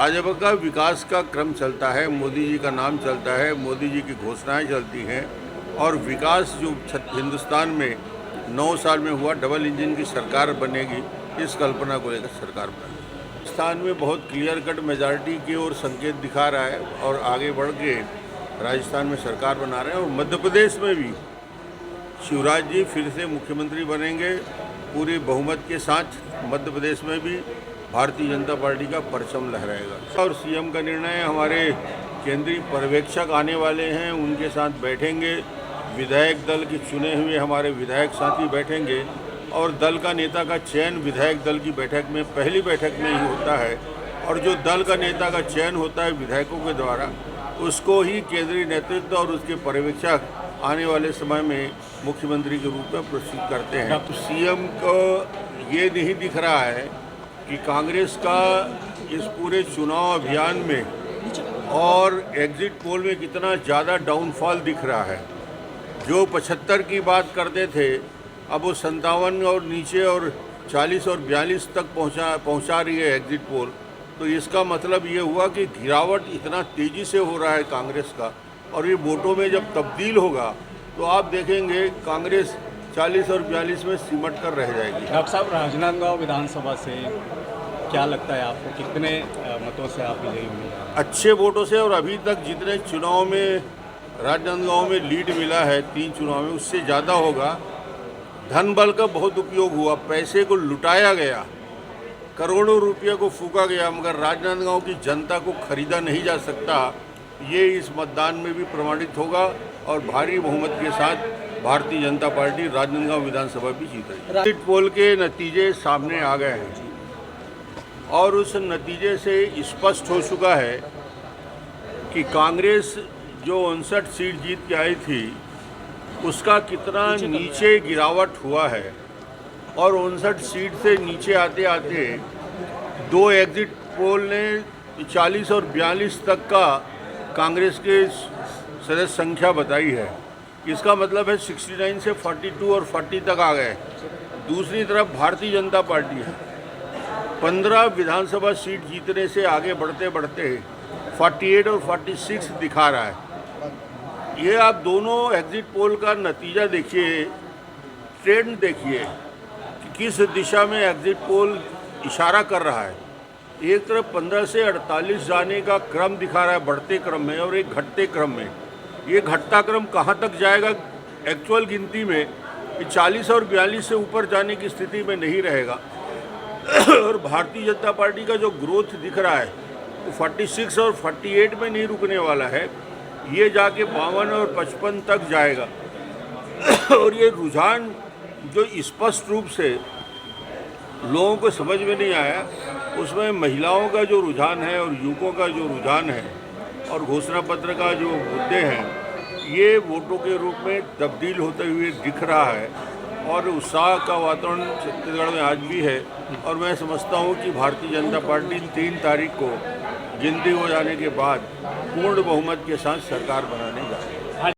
भाजपा का विकास का क्रम चलता है, मोदी जी का नाम चलता है, मोदी जी की घोषणाएं चलती हैं और विकास जो हिंदुस्तान में 9 साल में हुआ, डबल इंजन की सरकार बनेगी, इस कल्पना को लेकर सरकार बनी। हिंदुस्तान में बहुत क्लियर कट मेजॉरिटी की ओर संकेत दिखा रहा है और आगे बढ़ के राजस्थान में सरकार बना रहे हैं और मध्य प्रदेश में भी शिवराज जी फिर से मुख्यमंत्री बनेंगे पूरे बहुमत के साथ। मध्य प्रदेश में भी भारतीय जनता पार्टी का परचम लहराएगा और सीएम का निर्णय, हमारे केंद्रीय पर्यवेक्षक आने वाले हैं, उनके साथ बैठेंगे, विधायक दल के चुने हुए हमारे विधायक साथी बैठेंगे और दल का नेता का चयन विधायक दल की बैठक में, पहली बैठक में ही होता है और जो दल का नेता का चयन होता है विधायकों के द्वारा, उसको ही केंद्रीय नेतृत्व और उसके पर्यवेक्षक आने वाले समय में मुख्यमंत्री के रूप में प्रस्तुत करते हैं। तो सीएम को ये नहीं दिख रहा है कि कांग्रेस का इस पूरे चुनाव अभियान में और एग्जिट पोल में कितना ज़्यादा डाउनफॉल दिख रहा है। जो 75 की बात करते थे, अब वो 57 और नीचे और 40 और 42 तक पहुंचा रही है एग्जिट पोल। तो इसका मतलब ये हुआ कि गिरावट इतना तेज़ी से हो रहा है कांग्रेस का, और ये वोटों में जब तब्दील होगा तो आप देखेंगे कांग्रेस 40 और 42 में सिमट कर रह जाएगी। डॉक्टर साहब, राजनांदगांव विधानसभा से क्या लगता है आपको, कितने मतों से आप विजयी होंगे? अच्छे वोटों से, और अभी तक जितने चुनाव में राजनांदगांव में लीड मिला है 3 चुनाव में, उससे ज़्यादा होगा। धन बल का बहुत उपयोग हुआ, पैसे को लुटाया गया, करोड़ों रुपये को फूका गया, मगर राजनांदगांव की जनता को खरीदा नहीं जा सकता। ये इस मतदान में भी प्रमाणित होगा और भारी बहुमत के साथ भारतीय जनता पार्टी राजनांदगांव विधानसभा भी जीत रही है। एग्जिट पोल के नतीजे सामने आ गए हैं और उस नतीजे से स्पष्ट हो चुका है कि कांग्रेस जो 59 सीट जीत के आई थी उसका कितना नीचे गिरावट हुआ है, और 59 सीट से नीचे आते आते 2 एग्जिट पोल ने 40 और 42 तक का कांग्रेस के सदस्य संख्या बताई है। इसका मतलब है 69 से 42 और 40 तक आ गए। दूसरी तरफ भारतीय जनता पार्टी है 15 विधानसभा सीट जीतने से आगे बढ़ते बढ़ते 48 और 46 दिखा रहा है। ये आप दोनों एग्जिट पोल का नतीजा देखिए, ट्रेंड देखिए कि किस दिशा में एग्जिट पोल इशारा कर रहा है। एक तरफ 15 से 48 जाने का क्रम दिखा रहा है बढ़ते क्रम में, और एक घटते क्रम में। ये घटता क्रम कहाँ तक जाएगा एक्चुअल गिनती में, 40 और 42 से ऊपर जाने की स्थिति में नहीं रहेगा। और भारतीय जनता पार्टी का जो ग्रोथ दिख रहा है वो 46 और 48 में नहीं रुकने वाला है, ये जाके 52 और 55 तक जाएगा। और ये रुझान जो स्पष्ट रूप से लोगों को समझ में नहीं आया, उसमें महिलाओं का जो रुझान है और युवकों का जो रुझान है और घोषणा पत्र का जो मुद्दे हैं, ये वोटों के रूप में तब्दील होते हुए दिख रहा है। और उत्साह का वातावरण छत्तीसगढ़ में आज भी है, और मैं समझता हूँ कि भारतीय जनता पार्टी 3 तारीख को गिनती हो जाने के बाद पूर्ण बहुमत के साथ सरकार बनाने